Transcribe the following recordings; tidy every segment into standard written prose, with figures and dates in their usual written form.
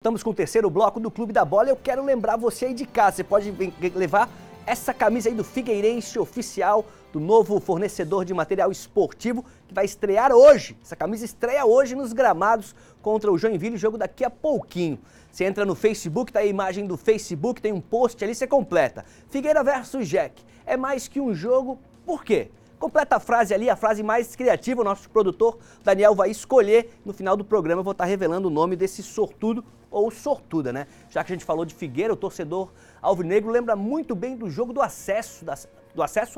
Estamos com o terceiro bloco do Clube da Bola e eu quero lembrar você aí de casa, você pode levar essa camisa aí do Figueirense oficial, do novo fornecedor de material esportivo, que vai estrear hoje. Essa camisa estreia hoje nos gramados contra o Joinville, jogo daqui a pouquinho. Você entra no Facebook, tá aí a imagem do Facebook, tem um post ali, você completa. Figueira versus Jack, é mais que um jogo, por quê? Completa a frase ali, a frase mais criativa, o nosso produtor Daniel vai escolher. No final do programa eu vou estar revelando o nome desse sortudo ou sortuda, né? Já que a gente falou de Figueira, o torcedor alvinegro lembra muito bem do jogo do acesso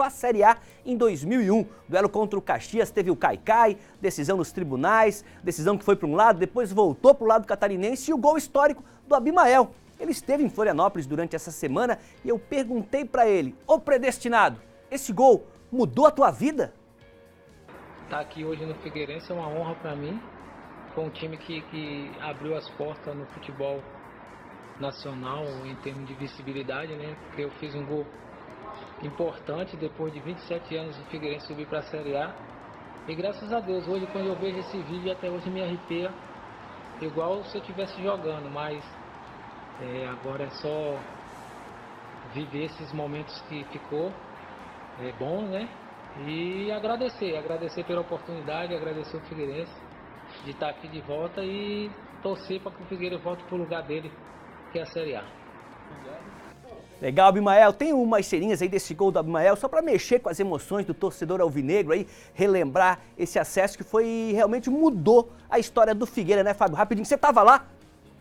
à Série A em 2001. Duelo contra o Caxias, teve o Caicai, decisão nos tribunais, decisão que foi para um lado, depois voltou para o lado catarinense e o gol histórico do Abimael. Ele esteve em Florianópolis durante essa semana e eu perguntei para ele, ô predestinado, esse gol mudou a tua vida? Estar aqui hoje no Figueirense é uma honra para mim. Foi um time que abriu as portas no futebol nacional em termos de visibilidade, né? Porque eu fiz um gol importante depois de 27 anos do Figueirense subir para a Série A. E graças a Deus, hoje quando eu vejo esse vídeo até hoje me arrepia, igual se eu estivesse jogando, mas agora é só viver esses momentos que ficou. É bom, né? E agradecer pela oportunidade, agradecer o Figueirense de estar aqui de volta e torcer para que o Figueirense volte para o lugar dele, que é a Série A. Legal, Abimael. Tem umas serinhas aí desse gol do Abimael, só para mexer com as emoções do torcedor alvinegro aí, relembrar esse acesso que foi realmente mudou a história do Figueira, né, Fábio? Rapidinho, você estava lá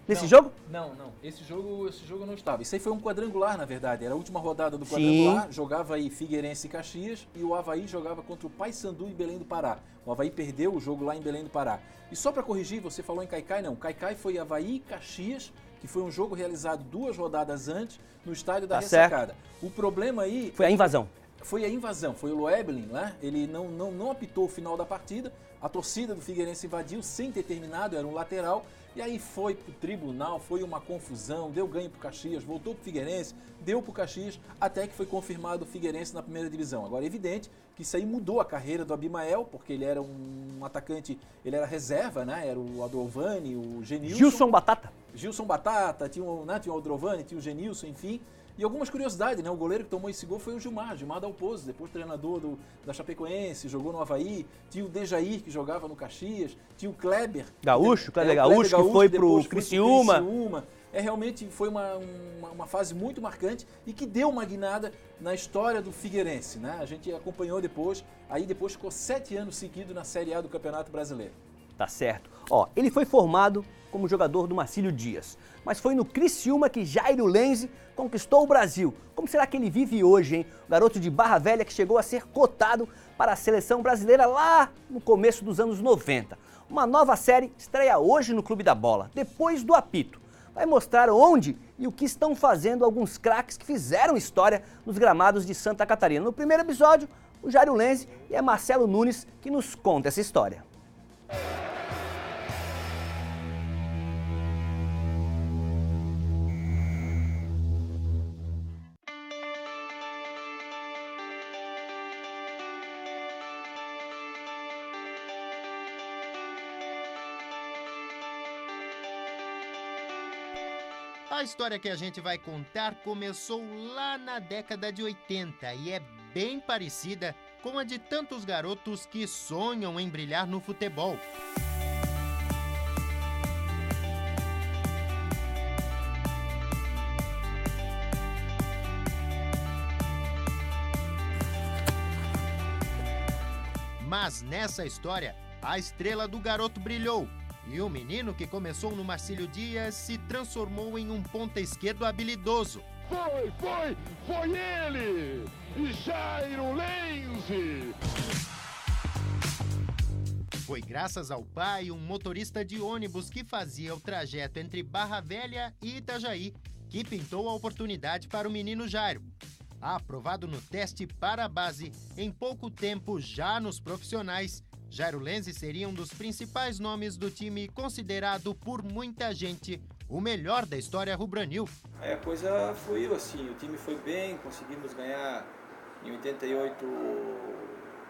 nesse jogo? Não. Esse jogo eu não estava. Isso aí foi um quadrangular, na verdade. Era a última rodada do quadrangular. Sim. Jogava aí Figueirense e Caxias e o Avaí jogava contra o Paysandu em Belém do Pará. O Avaí perdeu o jogo lá em Belém do Pará. E só para corrigir, você falou em Caicai, não. Caicai foi Avaí e Caxias, que foi um jogo realizado 2 rodadas antes no estádio da Ressacada. O problema aí... Foi a invasão. Foi a invasão, foi o Loeblin, né? Ele não apitou o final da partida, a torcida do Figueirense invadiu sem ter terminado, era um lateral, e aí foi pro tribunal, foi uma confusão, deu ganho pro Caxias, voltou pro Figueirense, deu pro Caxias, até que foi confirmado o Figueirense na primeira divisão. Agora é evidente que isso aí mudou a carreira do Abimael, porque ele era um atacante, ele era reserva, né? Era o Adrovani, o Genilson. Gilson Batata, tinha o Adrovani, tinha o Genilson, enfim. E algumas curiosidades, né? O goleiro que tomou esse gol foi o Gilmar Dalpozo, depois treinador da Chapecoense, jogou no Avaí. Tinha o Dejair, que jogava no Caxias. Tinha o Kleber. Kleber Gaúcho, que foi pro Criciúma. Realmente foi uma fase muito marcante e que deu uma guinada na história do Figueirense, né? A gente acompanhou depois, aí depois ficou 7 anos seguidos na Série A do Campeonato Brasileiro. Tá certo. Ele foi formado como jogador do Marcílio Dias, mas foi no Criciúma que Jairo Lenzi conquistou o Brasil. Como será que ele vive hoje, hein? O garoto de Barra Velha que chegou a ser cotado para a seleção brasileira lá no começo dos anos 90. Uma nova série estreia hoje no Clube da Bola, depois do apito. Vai mostrar onde e o que estão fazendo alguns craques que fizeram história nos gramados de Santa Catarina. No primeiro episódio, o Jairo Lenzi e é Marcelo Nunes que nos conta essa história. A história que a gente vai contar começou lá na década de 80 e é bem parecida com a de tantos garotos que sonham em brilhar no futebol. Mas nessa história, a estrela do garoto brilhou. E o menino que começou no Marcílio Dias se transformou em um ponta esquerdo habilidoso. Foi ele! Jairo Lenzi! Foi graças ao pai, um motorista de ônibus que fazia o trajeto entre Barra Velha e Itajaí, que pintou a oportunidade para o menino Jairo. Aprovado no teste para a base, em pouco tempo já nos profissionais, Jairo Lenzi seria um dos principais nomes do time considerado por muita gente o melhor da história rubranil. A coisa fluiu assim, o time foi bem, conseguimos ganhar em 88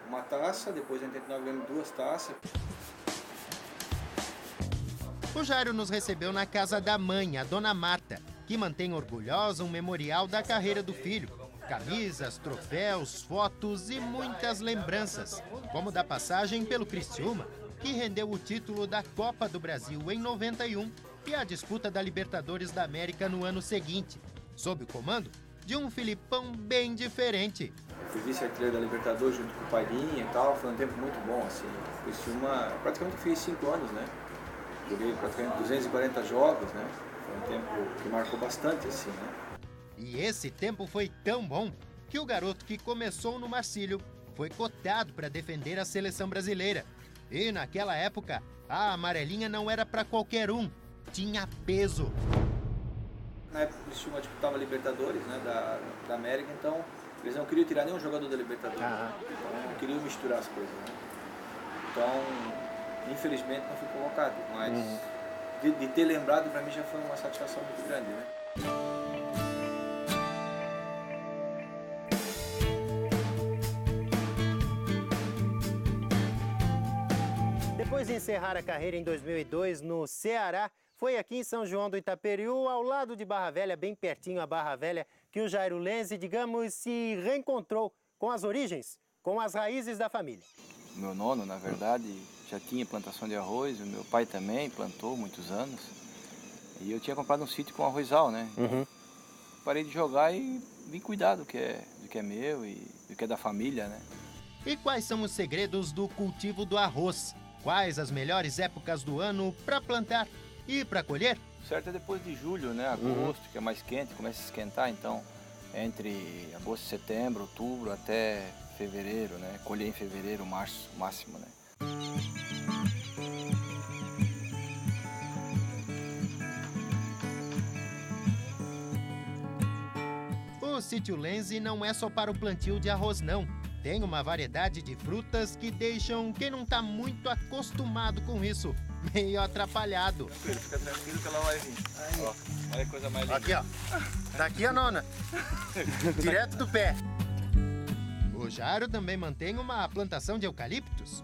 uma taça, depois em 89 ganhamos 2 taças. O o Jairo nos recebeu na casa da mãe, a dona Marta, que mantém orgulhosa um memorial da carreira do filho. Camisas, troféus, fotos e muitas lembranças, como da passagem pelo Criciúma, que rendeu o título da Copa do Brasil em 91 e a disputa da Libertadores da América no ano seguinte, sob o comando de um Filipão bem diferente. Fui vice-artilheiro da Libertadores junto com o Pairinha e tal, foi um tempo muito bom, assim. Criciúma, praticamente fiz 5 anos, né? Joguei praticamente 240 jogos, né? Foi um tempo que marcou bastante, assim, né? E esse tempo foi tão bom que o garoto que começou no Marcílio foi cotado para defender a seleção brasileira. E naquela época, a amarelinha não era para qualquer um, tinha peso. Na época o Criciúma disputava Libertadores, né, da América, então eles não queriam tirar nenhum jogador da Libertadores. Então não queriam misturar as coisas, né? Então, infelizmente não fui colocado, mas de ter lembrado para mim já foi uma satisfação muito grande, né? Depois de encerrar a carreira em 2002 no Ceará, foi aqui em São João do Itaperiú, ao lado de Barra Velha, bem pertinho a Barra Velha, que o Jairo Lenzi, digamos, se reencontrou com as origens, com as raízes da família. Meu nono, na verdade, já tinha plantação de arroz, o meu pai também plantou muitos anos. E eu tinha comprado um sítio com arrozal, né? Parei de jogar e vim cuidar do que é meu e do que é da família, né? E quais são os segredos do cultivo do arroz? Quais as melhores épocas do ano para plantar e para colher? O certo é depois de julho, né? Agosto, que é mais quente, começa a esquentar, então entre agosto, setembro, outubro até fevereiro, né? Colher em fevereiro, março, máximo, né? O Sítio Lenzi não é só para o plantio de arroz, não. Tem uma variedade de frutas que deixam quem não está muito acostumado com isso meio atrapalhado. Fica tranquilo que ela vai vir. Aí. Ó, olha a coisa mais linda. Aqui, ó. Daqui a nona. Direto do pé. O Jairo também mantém uma plantação de eucaliptos.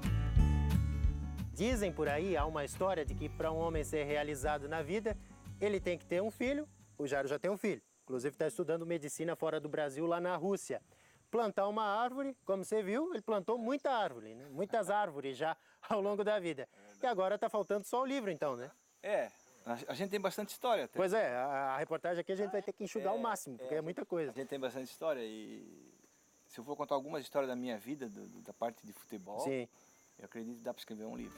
Dizem por aí, há uma história de que para um homem ser realizado na vida, ele tem que ter um filho. O Jairo já tem um filho. Inclusive está estudando medicina fora do Brasil, lá na Rússia. Plantar uma árvore, como você viu, ele plantou muita árvore, né? Muitas árvores já ao longo da vida. E agora está faltando só o livro, então, né? É, a gente tem bastante história até. Pois é, a reportagem aqui a gente vai ter que enxugar ao máximo, porque é muita coisa. A gente tem bastante história e se eu for contar algumas histórias da minha vida, da parte de futebol, sim, eu acredito que dá para escrever um livro.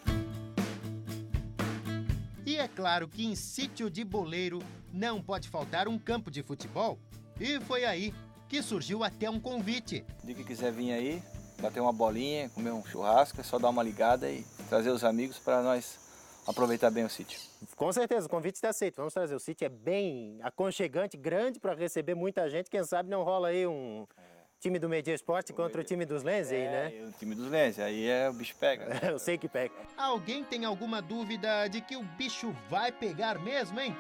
E é claro que em Sítio de Boleiro não pode faltar um campo de futebol. E foi aí que surgiu até um convite. De que quiser vir aí, bater uma bolinha, comer um churrasco, é só dar uma ligada e trazer os amigos para nós aproveitar bem o sítio. Com certeza, o convite está aceito. Vamos trazer. O sítio é bem aconchegante, grande para receber muita gente. Quem sabe não rola aí um time do Media Esporte contra o time dos Lenzi, né? O time dos Lenzi, aí o bicho pega. Né? Eu sei que pega. Alguém tem alguma dúvida de que o bicho vai pegar mesmo, hein?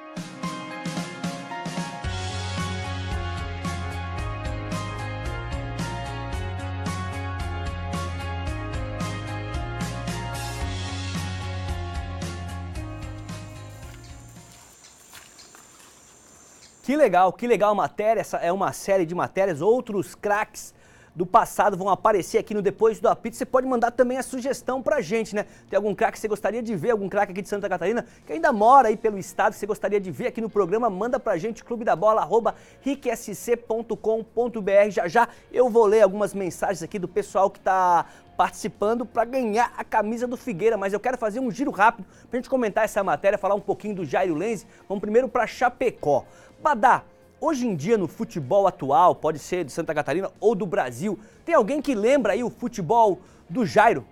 Que legal a matéria, essa é uma série de matérias, outros craques do passado vão aparecer aqui no Depois do Apito. Você pode mandar também a sugestão pra gente, né? Tem algum craque que você gostaria de ver, algum craque aqui de Santa Catarina que ainda mora aí pelo estado, que você gostaria de ver aqui no programa, manda pra gente, clubedabola@ricsc.com.br. Já já eu vou ler algumas mensagens aqui do pessoal que tá participando para ganhar a camisa do Figueira, mas eu quero fazer um giro rápido pra gente comentar essa matéria, falar um pouquinho do Jairo Lenzi. Vamos primeiro para Chapecó. Badá, hoje em dia no futebol atual, pode ser de Santa Catarina ou do Brasil, tem alguém que lembra aí o futebol do Jairo?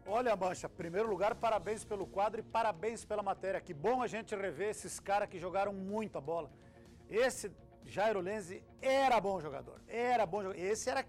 Olha, Mancha, primeiro lugar, parabéns pelo quadro e parabéns pela matéria. Que bom a gente rever esses caras que jogaram muita bola. Esse Jairo Lenzi era bom jogador, esse era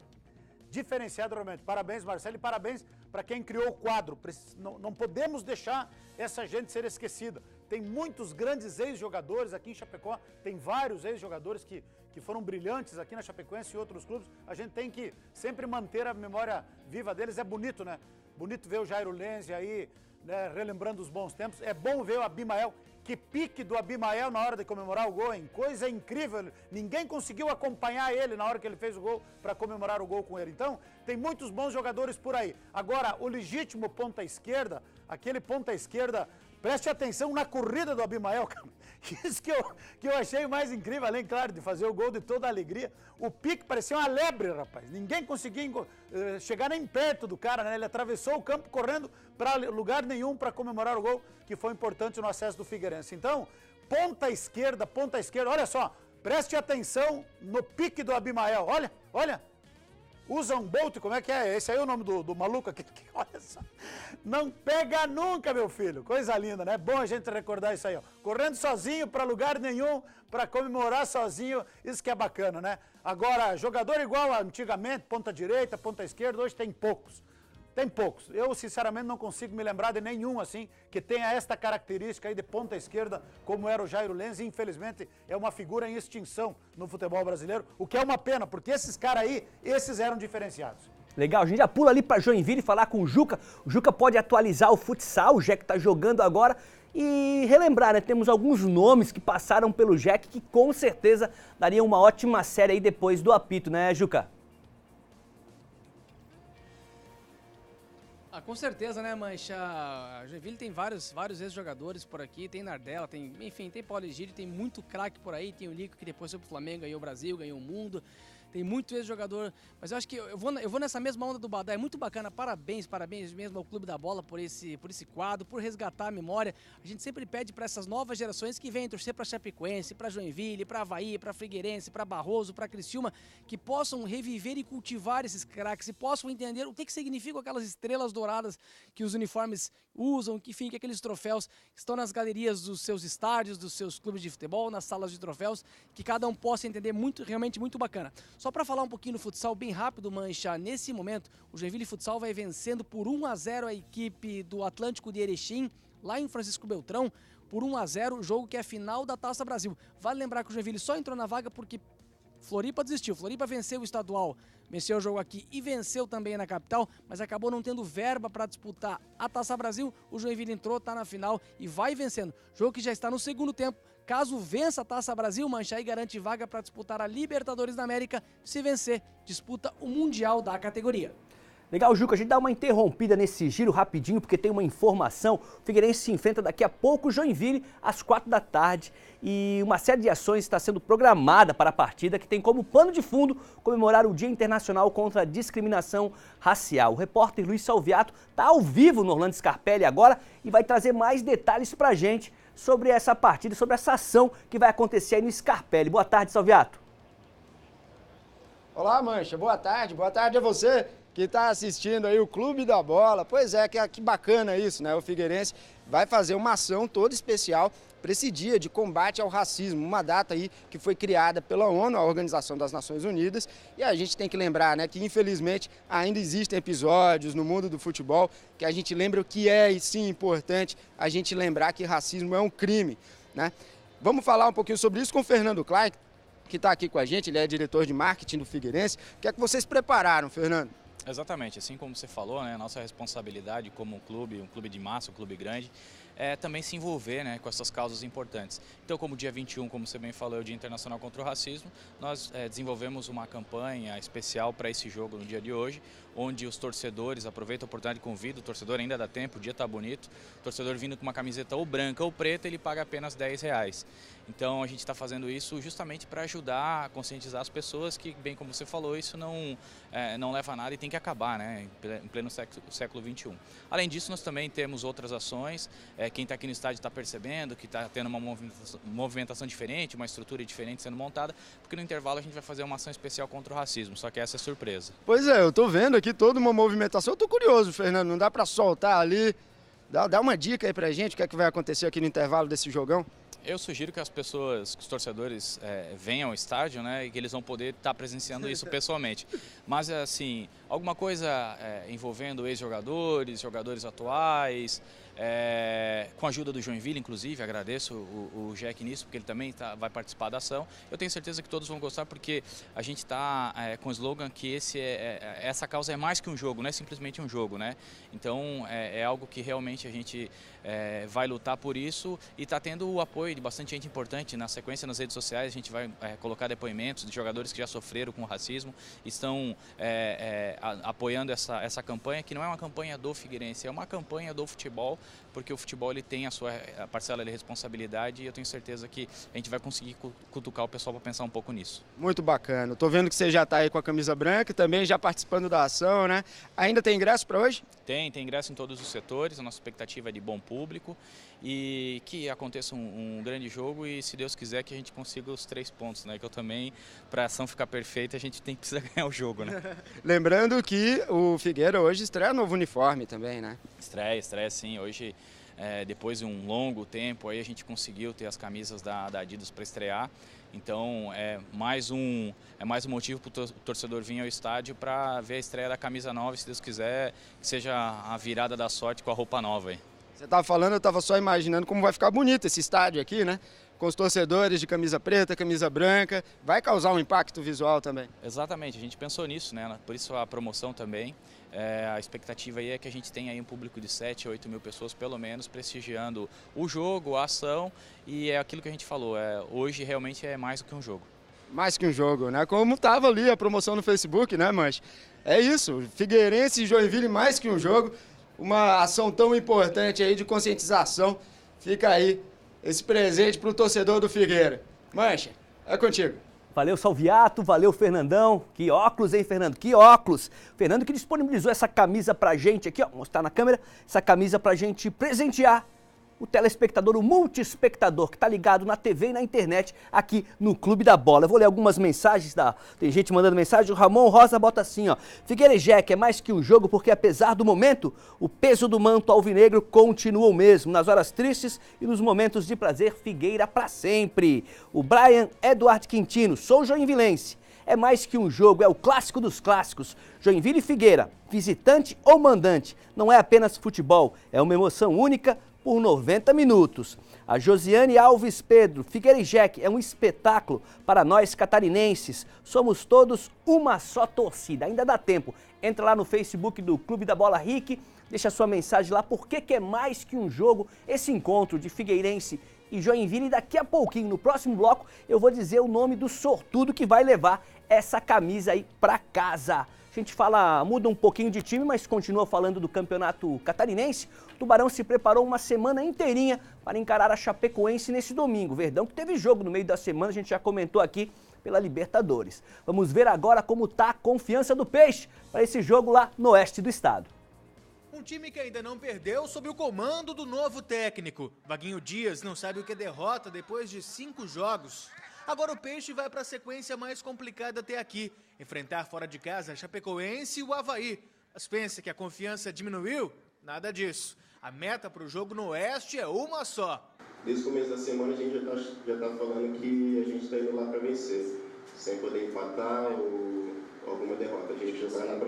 diferenciado realmente. Parabéns, Marcelo, e parabéns para quem criou o quadro. Não podemos deixar essa gente ser esquecida. Tem muitos grandes ex-jogadores aqui em Chapecó, tem vários ex-jogadores que foram brilhantes aqui na Chapecoense e outros clubes. A gente tem que sempre manter a memória viva deles, é bonito, né? Bonito ver o Jairo Lenzi aí, né, relembrando os bons tempos. É bom ver o Abimael. Que pique do Abimael na hora de comemorar o gol, hein? Coisa incrível. Ninguém conseguiu acompanhar ele na hora que ele fez o gol para comemorar o gol com ele. Então, tem muitos bons jogadores por aí. Agora, o legítimo ponta esquerda, aquele ponta esquerda, preste atenção na corrida do Abimael, cara. Isso que eu achei mais incrível, além, claro, de fazer o gol de toda a alegria. O pique parecia uma lebre, rapaz. Ninguém conseguia chegar nem perto do cara, né? Ele atravessou o campo correndo para lugar nenhum para comemorar o gol, que foi importante no acesso do Figueirense. Então, ponta esquerda, olha só, preste atenção no pique do Abimael. Olha, olha. Usain Bolt, como é que é? Esse aí é o nome do maluco aqui. Olha só. Não pega nunca, meu filho. Coisa linda, né? Bom a gente recordar isso aí, ó. Correndo sozinho para lugar nenhum, para comemorar sozinho. Isso que é bacana, né? Agora, jogador igual a antigamente, ponta direita, ponta esquerda, hoje tem poucos. Tem poucos. Eu, sinceramente, não consigo me lembrar de nenhum, assim, que tenha esta característica aí de ponta esquerda, como era o Jairo Lenzi. Infelizmente, é uma figura em extinção no futebol brasileiro, o que é uma pena, porque esses caras aí, esses eram diferenciados. Legal, a gente já pula ali para Joinville e falar com o Juca. O Juca pode atualizar o futsal, o Jack tá jogando agora. E relembrar, né? Temos alguns nomes que passaram pelo Jack que com certeza dariam uma ótima série aí depois do apito, né, Juca? Com certeza, né, Mancha? A Joinville tem vários ex-jogadores por aqui, tem Nardella, tem Paulo Egídio, tem muito craque por aí, tem o Nico que depois foi pro Flamengo, ganhou o Brasil, ganhou o mundo. Tem muito ex-jogador, mas eu acho que eu vou nessa mesma onda do Badá. É muito bacana, parabéns mesmo ao Clube da Bola por esse quadro, por resgatar a memória. A gente sempre pede para essas novas gerações que venham torcer para Chapecoense, para Joinville, para Avaí, para Figueirense, para Barroso, para Criciúma, que possam reviver e cultivar esses craques e possam entender o que significam aquelas estrelas douradas que os uniformes usam, que aqueles troféus que estão nas galerias dos seus estádios, dos seus clubes de futebol, nas salas de troféus, que cada um possa entender realmente muito bacana. Só para falar um pouquinho do futsal bem rápido, Mancha, nesse momento o Joinville Futsal vai vencendo por 1-0 a equipe do Atlântico de Erechim, lá em Francisco Beltrão, por 1-0, jogo que é a final da Taça Brasil. Vale lembrar que o Joinville só entrou na vaga porque Floripa desistiu. Floripa venceu o estadual, venceu o jogo aqui e venceu também na capital, mas acabou não tendo verba para disputar a Taça Brasil. O Joinville entrou, está na final e vai vencendo. Jogo que já está no segundo tempo. Caso vença a Taça Brasil, Mancha, aí garante vaga para disputar a Libertadores da América. Se vencer, disputa o Mundial da categoria. Legal, Juca, a gente dá uma interrompida nesse giro rapidinho, porque tem uma informação. O Figueirense se enfrenta daqui a pouco o Joinville, às 4 da tarde. E uma série de ações está sendo programada para a partida, que tem como pano de fundo comemorar o Dia Internacional contra a Discriminação Racial. O repórter Luiz Salviato está ao vivo no Orlando Scarpelli agora e vai trazer mais detalhes para a gente sobre essa partida, sobre essa ação que vai acontecer aí no Scarpelli. Boa tarde, Salviato. Olá, Mancha. Boa tarde a você que está assistindo aí o Clube da Bola. Pois é, que bacana isso, né? O Figueirense vai fazer uma ação toda especial para esse dia de combate ao racismo, uma data aí que foi criada pela ONU, a Organização das Nações Unidas, e a gente tem que lembrar, né, que infelizmente ainda existem episódios no mundo do futebol que a gente lembra o que é e sim importante a gente lembrar que racismo é um crime, né? Vamos falar um pouquinho sobre isso com o Fernando Klein, que está aqui com a gente, ele é diretor de marketing do Figueirense. O que é que vocês prepararam, Fernando? Exatamente, assim como você falou, né, a nossa responsabilidade como um clube de massa, um clube grande, é também se envolver, né, com essas causas importantes. Então, como dia 21, como você bem falou, é o Dia Internacional contra o Racismo, nós desenvolvemos uma campanha especial para esse jogo no dia de hoje, onde os torcedores, aproveitam a oportunidade e convido, o torcedor ainda dá tempo, o dia está bonito, o torcedor vindo com uma camiseta ou branca ou preta, ele paga apenas R$10. Então a gente está fazendo isso justamente para ajudar a conscientizar as pessoas que, bem como você falou, isso não leva a nada e tem que acabar, né, em pleno século XXI. Além disso, nós também temos outras ações, quem está aqui no estádio está percebendo que está tendo uma movimentação diferente, uma estrutura diferente sendo montada, porque no intervalo a gente vai fazer uma ação especial contra o racismo, só que essa é surpresa. Pois é, eu estou vendo aqui toda uma movimentação, eu estou curioso, Fernando, não dá para soltar ali, dá uma dica aí pra gente, o que é que vai acontecer aqui no intervalo desse jogão? Eu sugiro que as pessoas, que os torcedores venham ao estádio, né, e que eles vão poder estar presenciando isso pessoalmente. Mas, assim, alguma coisa envolvendo ex-jogadores, jogadores atuais, com a ajuda do Joinville, inclusive, agradeço o Jack nisso, porque ele também vai participar da ação. Eu tenho certeza que todos vão gostar, porque a gente está com o slogan que essa causa é mais que um jogo, não é simplesmente um jogo, né? Então é algo que realmente a gente vai lutar por isso e está tendo o apoio de bastante gente importante. Na sequência, nas redes sociais, a gente vai colocar depoimentos de jogadores que já sofreram com o racismo, estão apoiando essa campanha, que não é uma campanha do Figueirense, é uma campanha do futebol, porque o futebol ele tem a sua parcela de responsabilidade e eu tenho certeza que a gente vai conseguir cutucar o pessoal para pensar um pouco nisso. Muito bacana. Tô vendo que você já está aí com a camisa branca, também já participando da ação, né? Ainda tem ingresso para hoje? Tem ingresso em todos os setores, a nossa expectativa é de bom público e que aconteça um grande jogo e, se Deus quiser, que a gente consiga os 3 pontos, né? Que eu também, para a ação ficar perfeita, a gente precisa ganhar o jogo, né? Lembrando que o Figueira hoje estreia novo uniforme também, né? Estreia sim. Hoje, depois de um longo tempo, aí a gente conseguiu ter as camisas da Adidas para estrear. Então é mais um motivo para o torcedor vir ao estádio para ver a estreia da camisa nova e, se Deus quiser, que seja a virada da sorte com a roupa nova aí. Você estava falando, eu estava só imaginando como vai ficar bonito esse estádio aqui, né? Com os torcedores de camisa preta, camisa branca, vai causar um impacto visual também. Exatamente, a gente pensou nisso, né? Por isso a promoção também. A expectativa aí é que a gente tenha aí um público de 7 a 8 mil pessoas, pelo menos, prestigiando o jogo, a ação, e é aquilo que a gente falou, hoje realmente é mais do que um jogo. Mais que um jogo, né? Como estava ali a promoção no Facebook, né, Mancha? É isso, Figueirense e Joinville mais que um jogo, uma ação tão importante aí de conscientização. Fica aí esse presente para o torcedor do Figueira. Mancha, é contigo. Valeu, Salviato, valeu, Fernandão. Que óculos, hein, Fernando? Que óculos. Fernando que disponibilizou essa camisa pra gente aqui, ó, mostrar na câmera, essa camisa pra gente presentear o telespectador, o multiespectador que tá ligado na TV e na internet aqui no Clube da Bola. Eu vou ler algumas mensagens, tem gente mandando mensagem. O Ramon Rosa bota assim, ó: Figueira e Jack, é mais que um jogo porque, apesar do momento, o peso do manto alvinegro continua o mesmo. Nas horas tristes e nos momentos de prazer, Figueira pra sempre. O Brian Eduardo Quintino: sou joinvilense. É mais que um jogo, é o clássico dos clássicos. Joinville e Figueira, visitante ou mandante, não é apenas futebol, é uma emoção única por 90 minutos. A Josiane Alves Pedro: Figueira e Jack é um espetáculo para nós catarinenses. Somos todos uma só torcida. Ainda dá tempo. Entra lá no Facebook do Clube da Bola Rick, deixa sua mensagem lá, porque que é mais que um jogo esse encontro de Figueirense e Joinville. E daqui a pouquinho, no próximo bloco, eu vou dizer o nome do sortudo que vai levar essa camisa aí para casa. A gente muda um pouquinho de time, mas continua falando do campeonato catarinense. O Tubarão se preparou uma semana inteirinha para encarar a Chapecoense nesse domingo. Verdão que teve jogo no meio da semana, a gente já comentou aqui, pela Libertadores. Vamos ver agora como está a confiança do Peixe para esse jogo lá no oeste do estado. Um time que ainda não perdeu sob o comando do novo técnico. Vaguinho Dias não sabe o que é derrota depois de 5 jogos. Agora o Peixe vai para a sequência mais complicada até aqui. Enfrentar fora de casa a Chapecoense e o Avaí. Mas pensa que a confiança diminuiu? Nada disso. A meta para o jogo no Oeste é uma só. Desde o começo da semana a gente já tá falando que a gente está indo lá para vencer. Sem poder empatar ou alguma derrota. A gente já vai lá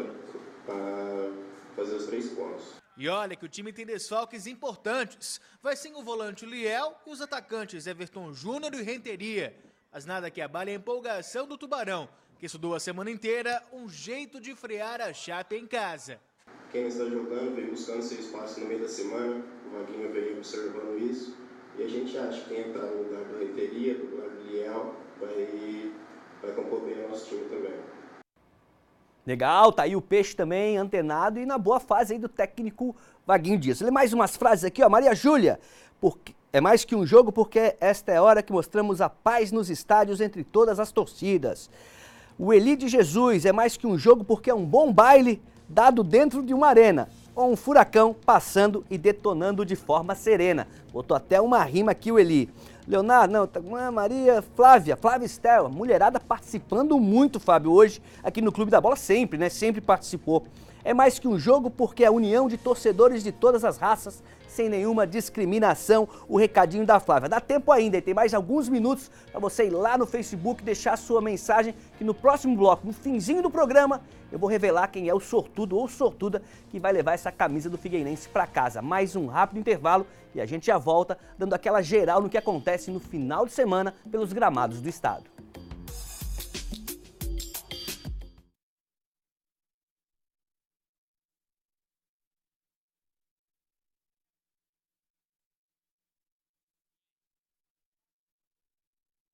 para fazer os 3 pontos. E olha que o time tem desfalques importantes. Vai sem o volante Liel e os atacantes Everton Júnior e Renteria. Mas nada que abale a empolgação do Tubarão, que estudou a semana inteira um jeito de frear a Chape em casa. Quem está jogando veio buscando seu espaço no meio da semana, o Vaguinho veio observando isso, e a gente acha que quem entrar no lugar do Renteria, no lugar do Liel, vai compor bem o nosso time também. Legal, tá aí o Peixe também antenado e na boa fase aí do técnico Vaguinho Dias. Lê mais umas frases aqui, ó. Maria Júlia: é mais que um jogo porque esta é a hora que mostramos a paz nos estádios entre todas as torcidas. O Eli de Jesus: é mais que um jogo porque é um bom baile dado dentro de uma arena, ou um furacão passando e detonando de forma serena. Botou até uma rima aqui o Eli. Leonardo, Maria, Flávia Estela, mulherada participando muito, Fábio, hoje aqui no Clube da Bola, sempre, né? Sempre participou. É mais que um jogo porque a união de torcedores de todas as raças sem nenhuma discriminação, o recadinho da Flávia. Dá tempo ainda, e tem mais alguns minutos para você ir lá no Facebook, deixar sua mensagem, que no próximo bloco, no finzinho do programa, eu vou revelar quem é o sortudo ou sortuda que vai levar essa camisa do Figueirense para casa. Mais um rápido intervalo e a gente já volta dando aquela geral no que acontece no final de semana pelos gramados do estado.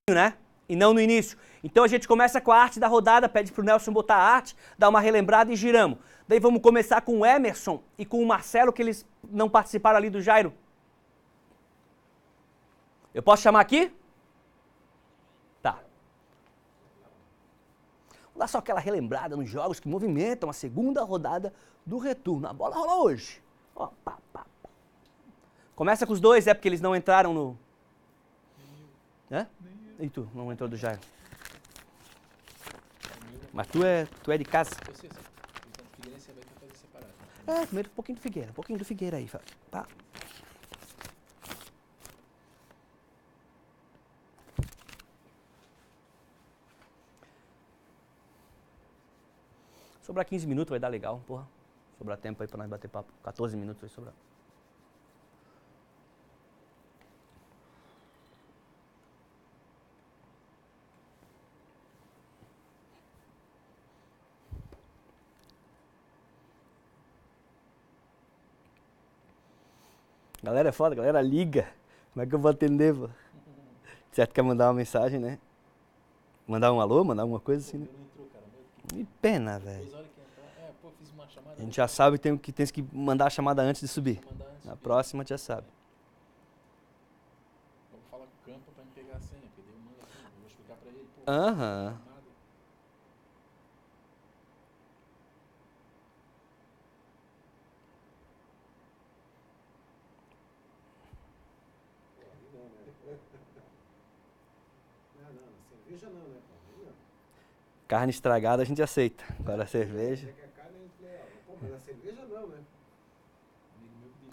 Né? E não no início. Então a gente começa com a arte da rodada, pede pro Nelson botar a arte, dá uma relembrada e giramos. Daí vamos começar com o Emerson e com o Marcelo, que eles não participaram ali do Jairo. Eu posso chamar aqui? Tá. Vamos dar só aquela relembrada nos jogos que movimentam a segunda rodada do retorno. A bola rola hoje. Ó, pá, pá, pá. Começa com os dois, porque eles não entraram no... Hã? E tu, não entrou do Jairo? Mas tu é de casa. Eu sei, então o Figueirense vai fazer separado. Primeiro um pouquinho do Figueira aí. Pá. Sobrar 15 minutos vai dar legal, porra. Sobrar tempo aí pra nós bater papo. 14 minutos vai sobrar. Galera é foda, galera liga. Como é que eu vou atender, pô? Certo, quer mandar uma mensagem, né? Mandar um alô, mandar alguma coisa assim, né? Que pena, velho. A gente já sabe que tem que mandar a chamada antes de subir. Na próxima já sabe. Vou falar com o Campo pra me pegar a senha, porque eu mando a senha, eu vou explicar pra ele. Aham. Cerveja não, né? Carne estragada a gente aceita. Agora a cerveja. Pô, mas a cerveja não, né?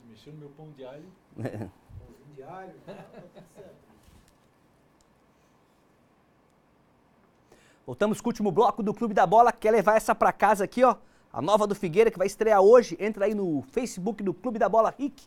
Mexeu no meu pão de alho. Pãozinho de alho, tá tudo certo. Voltamos com o último bloco do Clube da Bola. Quer levar essa pra casa aqui, ó? A nova do Figueira, que vai estrear hoje. Entra aí no Facebook do Clube da Bola Rick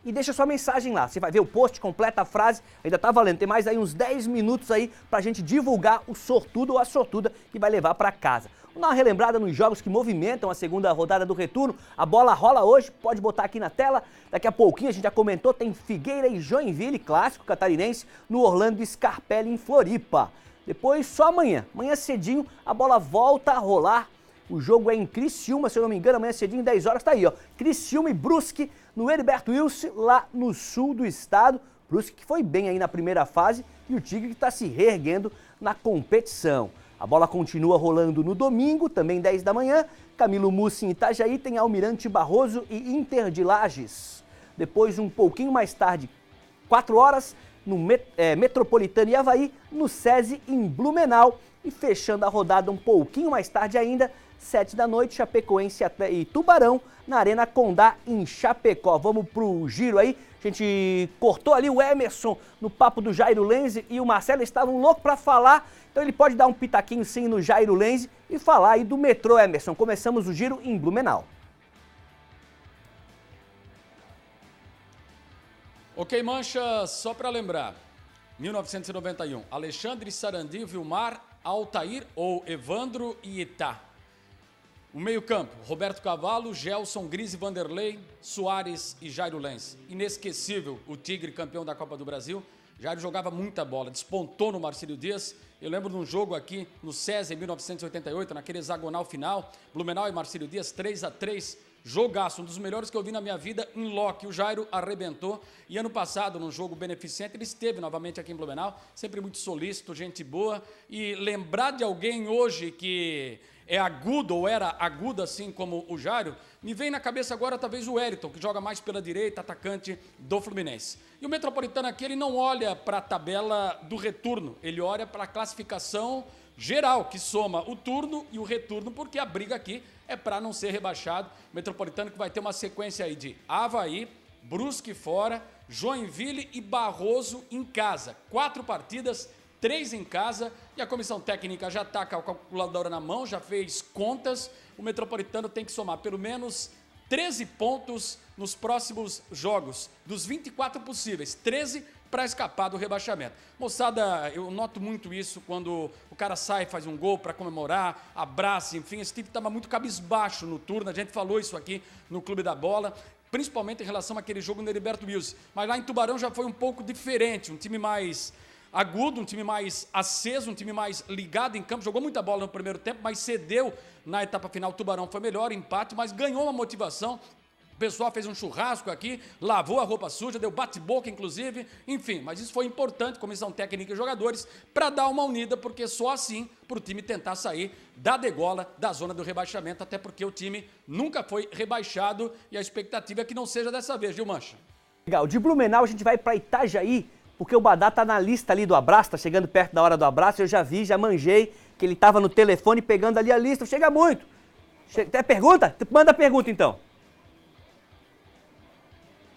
e deixa sua mensagem lá. Você vai ver o post, completa a frase, ainda tá valendo. Tem mais aí uns 10 minutos aí pra gente divulgar o sortudo ou a sortuda que vai levar pra casa. Vamos dar uma relembrada nos jogos que movimentam a segunda rodada do retorno. A bola rola hoje, pode botar aqui na tela. Daqui a pouquinho, a gente já comentou, tem Figueira e Joinville, clássico catarinense, no Orlando Scarpelli, em Floripa. Depois, só amanhã cedinho, a bola volta a rolar. O jogo é em Criciúma, se eu não me engano, amanhã cedinho, 10 horas, tá aí, ó. Criciúma e Brusque, no Heriberto Wilson, lá no sul do estado. Brusque que foi bem aí na primeira fase e o Tigre que está se reerguendo na competição. A bola continua rolando no domingo, também 10 da manhã. Camilo Mussi em Itajaí, tem Almirante Barroso e Inter de Lages. Depois, um pouquinho mais tarde, 4 horas, no Metropolitano e Avaí, no SESI em Blumenau. E fechando a rodada um pouquinho mais tarde ainda, 7 da noite, Chapecoense e Tubarão, na Arena Condá, em Chapecó. Vamos pro giro aí. A gente cortou ali o Emerson no papo do Jairo Lenze e o Marcelo estavam loucos para falar. Então ele pode dar um pitaquinho sim no Jairo Lenze e falar aí do metrô, Emerson. Começamos o giro em Blumenau. Ok, Mancha, só para lembrar. 1991, Alexandre, Sarandi, Vilmar, Altair ou Evandro e Itá. O meio-campo, Roberto Cavalo, Gelson, Grise, Vanderlei, Soares e Jairo Lenz. Inesquecível, o Tigre, campeão da Copa do Brasil. Jairo jogava muita bola, despontou no Marcílio Dias. Eu lembro de um jogo aqui no SESI, em 1988, naquele hexagonal final, Blumenau e Marcílio Dias, 3-3. Jogaço, um dos melhores que eu vi na minha vida, em loco. O Jairo arrebentou. E ano passado, num jogo beneficente, ele esteve novamente aqui em Blumenau, sempre muito solícito, gente boa. E lembrar de alguém hoje que é agudo ou era agudo assim como o Jairo, me vem na cabeça agora talvez o Wellington, que joga mais pela direita, atacante do Fluminense. E o Metropolitano aqui, ele não olha para a tabela do retorno, ele olha para a classificação geral, que soma o turno e o retorno, porque a briga aqui é para não ser rebaixado. O Metropolitano que vai ter uma sequência aí de Avaí, Brusque fora, Joinville e Barroso em casa. 4 partidas, 3 em casa, e a comissão técnica já está com a calculadora na mão, já fez contas. O Metropolitano tem que somar pelo menos 13 pontos nos próximos jogos, dos 24 possíveis, 13 para escapar do rebaixamento. Moçada, eu noto muito isso quando o cara sai, faz um gol para comemorar, abraça, enfim, esse time estava muito cabisbaixo no turno, a gente falou isso aqui no Clube da Bola, principalmente em relação àquele jogo no Heriberto Wilson. Mas lá em Tubarão já foi um pouco diferente, um time mais agudo, um time mais aceso, um time mais ligado em campo, jogou muita bola no primeiro tempo, mas cedeu na etapa final. O Tubarão foi melhor, empate, mas ganhou uma motivação. O pessoal fez um churrasco aqui, lavou a roupa suja, deu bate-boca, inclusive, enfim, mas isso foi importante, comissão técnica e jogadores, para dar uma unida, porque só assim, para o time tentar sair da degola, da zona do rebaixamento, até porque o time nunca foi rebaixado e a expectativa é que não seja dessa vez, viu, Mancha? Legal, de Blumenau a gente vai para Itajaí, porque o Badá tá na lista ali do abraço, tá chegando perto da hora do abraço, eu já vi, já manjei, que ele tava no telefone pegando ali a lista, chega muito. Tem pergunta? Manda a pergunta então.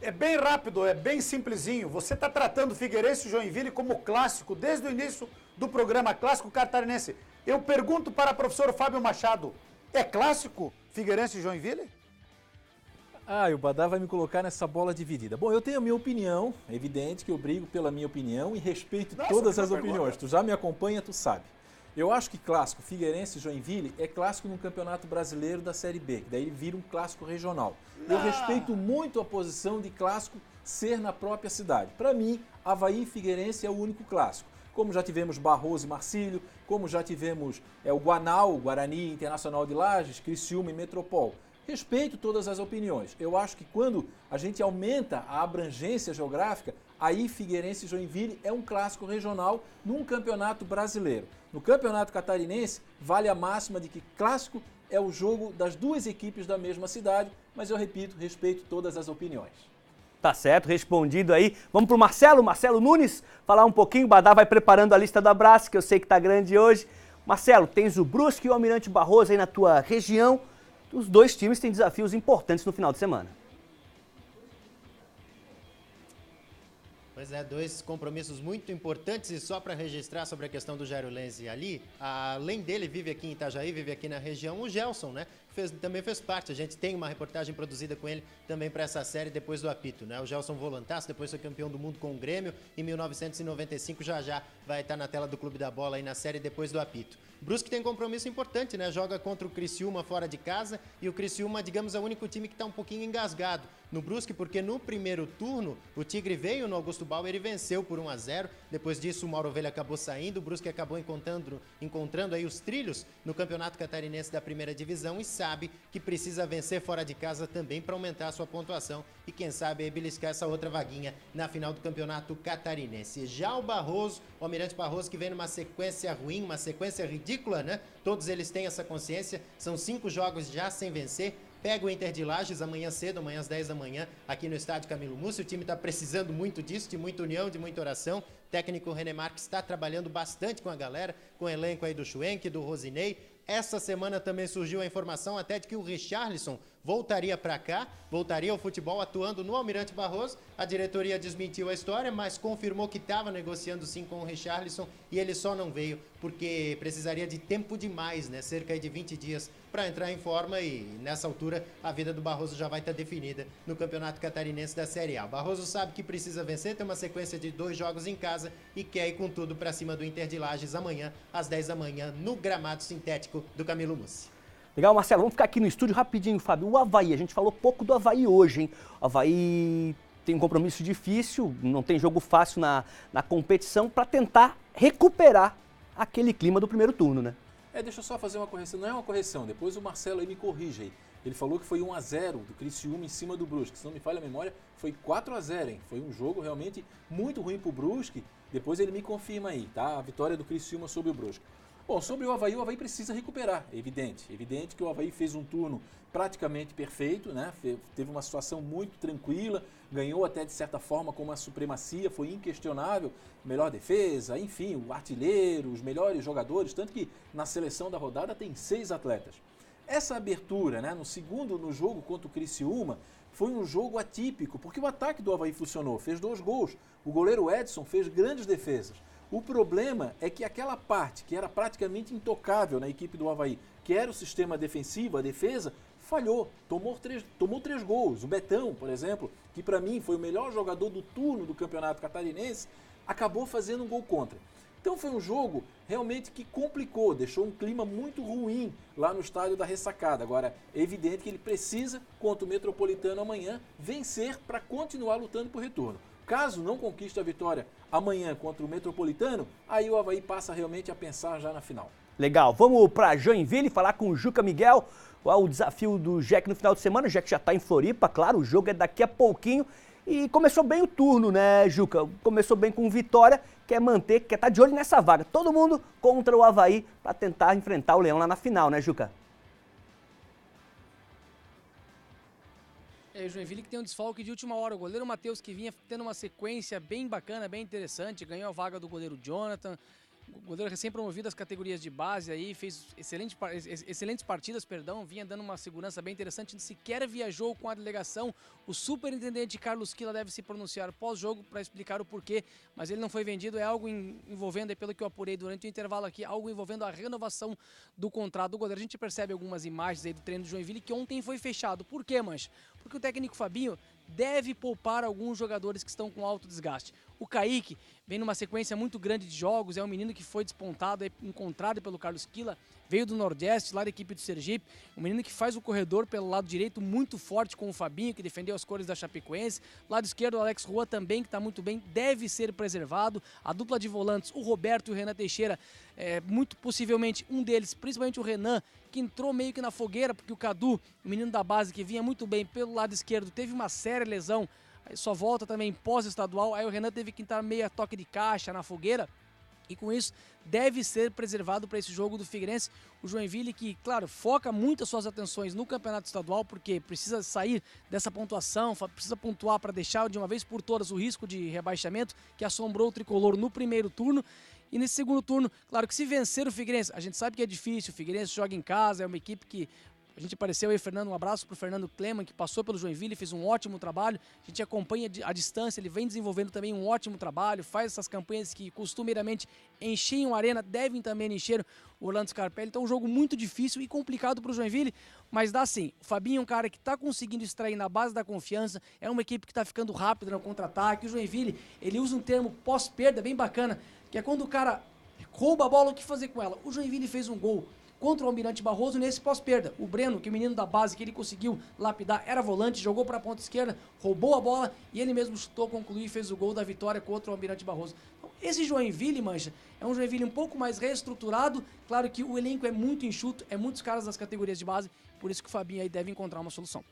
É bem rápido, é bem simplesinho. Você está tratando Figueirense e Joinville como clássico, desde o início do programa Clássico Catarinense. Eu pergunto para o professor Fábio Machado, é clássico Figueirense e Joinville? E o Badá vai me colocar nessa bola dividida. Bom, eu tenho a minha opinião, é evidente que eu brigo pela minha opinião e respeito todas as opiniões. Tu já me acompanha, tu sabe. Eu acho que clássico Figueirense e Joinville é clássico no Campeonato Brasileiro da Série B, que daí vira um clássico regional. Eu respeito muito a posição de clássico ser na própria cidade. Para mim, Avaí e Figueirense é o único clássico. Como já tivemos Barroso e Marcílio, como já tivemos o Guanal, Guarani, Internacional de Lages, Criciúma e Metropol. Respeito todas as opiniões. Eu acho que quando a gente aumenta a abrangência geográfica, aí Figueirense e Joinville é um clássico regional num campeonato brasileiro. No campeonato catarinense, vale a máxima de que clássico é o jogo das duas equipes da mesma cidade, mas eu repito, respeito todas as opiniões. Tá certo, respondido aí. Vamos pro Marcelo Nunes, falar um pouquinho. O Badá vai preparando a lista do abraço, que eu sei que tá grande hoje. Marcelo, tens o Brusque e o Almirante Barroso aí na tua região. Os dois times têm desafios importantes no final de semana. Pois é, 2 compromissos muito importantes, e só para registrar sobre a questão do Jairo Lenzi ali, além dele, vive aqui em Itajaí, vive aqui na região, o Gelson, né? Também fez parte, a gente tem uma reportagem produzida com ele também para essa série depois do apito, né? O Gelson volantaço, depois foi campeão do mundo com o Grêmio, em 1995 já vai estar na tela do Clube da Bola aí na série depois do apito. Brusque tem um compromisso importante, né? Joga contra o Criciúma fora de casa, e o Criciúma, digamos, é o único time que está um pouquinho engasgado no Brusque, porque no primeiro turno o Tigre veio no Augusto Bauer e venceu por 1-0. Depois disso o Mauro Ovelha acabou saindo, o Brusque acabou encontrando aí os trilhos no Campeonato Catarinense da primeira divisão e sabe que precisa vencer fora de casa também para aumentar a sua pontuação e quem sabe aí beliscar essa outra vaguinha na final do Campeonato Catarinense. Já o Barroso, o Almirante Barroso, que vem numa sequência ruim, uma sequência ridícula, né? Todos eles têm essa consciência, são 5 jogos já sem vencer. Pega o Inter de Lages amanhã cedo, amanhã às 10 da manhã, aqui no estádio Camilo Mussi. O time está precisando muito disso, de muita união, de muita oração. O técnico René Marques está trabalhando bastante com a galera, com o elenco aí do Schwenk, do Rosinei. Essa semana também surgiu a informação até de que o Richarlison voltaria para cá, voltaria ao futebol atuando no Almirante Barroso. A diretoria desmentiu a história, mas confirmou que estava negociando sim com o Richarlison e ele só não veio porque precisaria de tempo demais, né? Cerca de 20 dias para entrar em forma e nessa altura a vida do Barroso já vai estar definida no Campeonato Catarinense da Série A. O Barroso sabe que precisa vencer, tem uma sequência de 2 jogos em casa e quer ir com tudo para cima do Inter de Lages amanhã às 10 da manhã no gramado sintético do Camilo Mussi. Legal, Marcelo, vamos ficar aqui no estúdio rapidinho, Fábio. O Avaí, a gente falou pouco do Avaí hoje, hein? O Avaí tem um compromisso difícil, não tem jogo fácil na competição para tentar recuperar aquele clima do primeiro turno, né? Deixa eu só fazer uma correção, não é uma correção, depois o Marcelo aí me corrige aí. Ele falou que foi 1-0 do Criciúma em cima do Brusque, se não me falha a memória, foi 4-0, hein? Foi um jogo realmente muito ruim pro Brusque, depois ele me confirma aí, tá? A vitória do Criciúma sobre o Brusque. Bom, sobre o Avaí precisa recuperar, é evidente que o Avaí fez um turno praticamente perfeito, né? Teve uma situação muito tranquila, ganhou até de certa forma com uma supremacia, foi inquestionável, melhor defesa, enfim, o artilheiro, os melhores jogadores, tanto que na seleção da rodada tem 6 atletas. Essa abertura, né, no jogo contra o Criciúma, foi um jogo atípico, porque o ataque do Avaí funcionou, fez 2 gols. O goleiro Edson fez grandes defesas. O problema é que aquela parte que era praticamente intocável na equipe do Avaí, que era o sistema defensivo, a defesa, falhou, tomou 3 gols. O Betão, por exemplo, que para mim foi o melhor jogador do turno do Campeonato Catarinense, acabou fazendo um gol contra. Então foi um jogo realmente que complicou, deixou um clima muito ruim lá no estádio da Ressacada. Agora, é evidente que ele precisa, contra o Metropolitano amanhã, vencer para continuar lutando por retorno. Caso não conquiste a vitória amanhã contra o Metropolitano, aí o Avaí passa realmente a pensar já na final. Legal, vamos para Joinville falar com o Juca Miguel. O desafio do Jack no final de semana, o Jack já está em Floripa, claro, o jogo é daqui a pouquinho. E começou bem o turno, né, Juca? Começou bem com vitória, quer estar de olho nessa vaga. Todo mundo contra o Avaí para tentar enfrentar o Leão lá na final, né, Juca? É, o Joinville que tem um desfalque de última hora. O goleiro Matheus, que vinha tendo uma sequência bem bacana, bem interessante, ganhou a vaga do goleiro Jonathan. O goleiro recém-promovido às categorias de base aí, fez excelentes partidas, vinha dando uma segurança bem interessante, sequer viajou com a delegação. O superintendente Carlos Quila deve se pronunciar pós-jogo para explicar o porquê, mas ele não foi vendido, é algo envolvendo, pelo que eu apurei durante o intervalo aqui, algo envolvendo a renovação do contrato do goleiro. A gente percebe algumas imagens aí do treino do Joinville que ontem foi fechado. Por quê, Mancha? Porque o técnico Fabinho deve poupar alguns jogadores que estão com alto desgaste. O Kaique vem numa sequência muito grande de jogos, é um menino que foi despontado, encontrado pelo Carlos Quila, veio do Nordeste, lá da equipe do Sergipe, um menino que faz o corredor pelo lado direito muito forte com o Fabinho, que defendeu as cores da Chapecoense. Lado esquerdo, o Alex Rua também, que está muito bem, deve ser preservado. A dupla de volantes, o Roberto e o Renan Teixeira, muito possivelmente um deles, principalmente o Renan, que entrou meio que na fogueira, porque o Cadu, o menino da base, que vinha muito bem pelo lado esquerdo, teve uma séria lesão, só volta também pós-estadual, aí o Renan teve que entrar meio a toque de caixa na fogueira, e com isso deve ser preservado para esse jogo do Figueirense. O Joinville que, claro, foca muito as suas atenções no campeonato estadual, porque precisa sair dessa pontuação, precisa pontuar para deixar de uma vez por todas o risco de rebaixamento que assombrou o tricolor no primeiro turno. E nesse segundo turno, claro que se vencer o Figueirense, a gente sabe que é difícil, o Figueirense joga em casa, é uma equipe que a gente apareceu aí, Fernando, um abraço para o Fernando Kleman, que passou pelo Joinville, fez um ótimo trabalho, a gente acompanha à distância, ele vem desenvolvendo também um ótimo trabalho, faz essas campanhas que costumeiramente enchiam a arena, devem também encher o Orlando Scarpelli, então é um jogo muito difícil e complicado para o Joinville, mas dá sim. O Fabinho é um cara que está conseguindo extrair na base da confiança, é uma equipe que está ficando rápida no contra-ataque. O Joinville, ele usa um termo pós-perda bem bacana, que é quando o cara rouba a bola, o que fazer com ela? O Joinville fez um gol contra o Almirante Barroso nesse pós-perda. O Breno, que é o menino da base, que ele conseguiu lapidar, era volante, jogou para a ponta esquerda, roubou a bola e ele mesmo chutou, concluiu e fez o gol da vitória contra o Almirante Barroso. Então, esse Joinville, Mancha, é um Joinville um pouco mais reestruturado. Claro que o elenco é muito enxuto, é muitos caras das categorias de base, por isso que o Fabinho aí deve encontrar uma solução.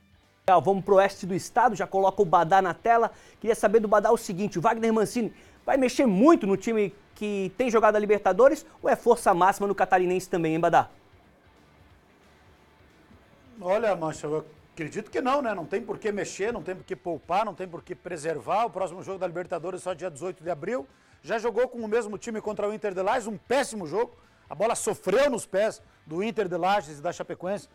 Vamos pro oeste do estado, já coloca o Badá na tela. Queria saber do Badá o seguinte, o Wagner Mancini vai mexer muito no time que tem jogado a Libertadores ou é força máxima no Catarinense também, hein, Badá? Olha, Mancha, eu acredito que não, né? Não tem por que mexer, não tem por que poupar, não tem por que preservar. O próximo jogo da Libertadores é só dia 18 de abril. Já jogou com o mesmo time contra o Inter de Lages, um péssimo jogo. A bola sofreu nos pés do Inter de Lages e da Chapecoense.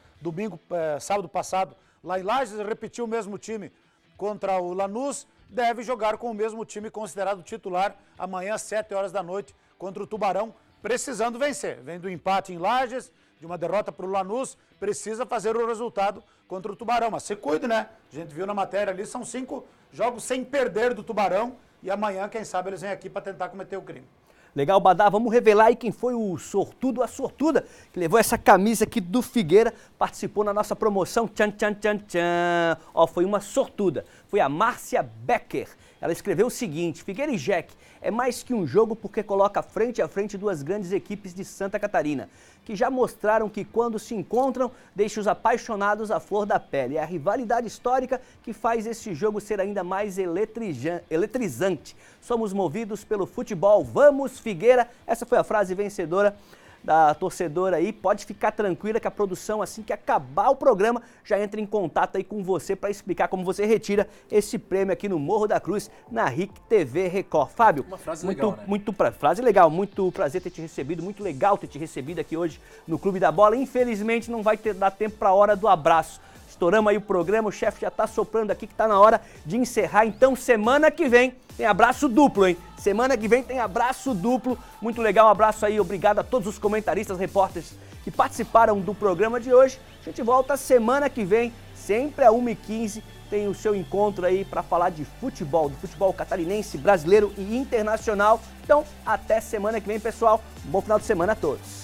Sábado passado, lá em Lages, repetiu o mesmo time contra o Lanús. Deve jogar com o mesmo time considerado titular amanhã às 7 horas da noite contra o Tubarão, precisando vencer. Vem do empate em Lages, de uma derrota para o Lanús, precisa fazer o resultado contra o Tubarão. Mas se cuide, né? A gente viu na matéria ali, são 5 jogos sem perder do Tubarão e amanhã, quem sabe, eles vêm aqui para tentar cometer o crime. Legal, Badá, vamos revelar aí quem foi o sortudo, a sortuda, que levou essa camisa aqui do Figueira, participou na nossa promoção, tchan, tchan, tchan, tchan. Ó, foi uma sortuda, foi a Márcia Becker. Ela escreveu o seguinte: Figueira e Jack é mais que um jogo porque coloca frente a frente duas grandes equipes de Santa Catarina, que já mostraram que quando se encontram, deixa os apaixonados à flor da pele. É a rivalidade histórica que faz esse jogo ser ainda mais eletrizante. Somos movidos pelo futebol, vamos Figueira! Essa foi a frase vencedora da torcedora aí. Pode ficar tranquila que a produção, assim que acabar o programa, já entra em contato aí com você para explicar como você retira esse prêmio aqui no Morro da Cruz, na RIC TV Record. Fábio, uma frase legal, né? Frase legal, muito prazer ter te recebido, muito legal ter te recebido aqui hoje no Clube da Bola. Infelizmente não vai dar tempo para a hora do abraço. Estouramos aí o programa, o chefe já tá soprando aqui que tá na hora de encerrar. Então, semana que vem tem abraço duplo, hein? Semana que vem tem abraço duplo. Muito legal, um abraço aí, obrigado a todos os comentaristas, repórteres que participaram do programa de hoje. A gente volta semana que vem, sempre às 1h15. Tem o seu encontro aí para falar de futebol, do futebol catarinense, brasileiro e internacional. Então, até semana que vem, pessoal. Um bom final de semana a todos.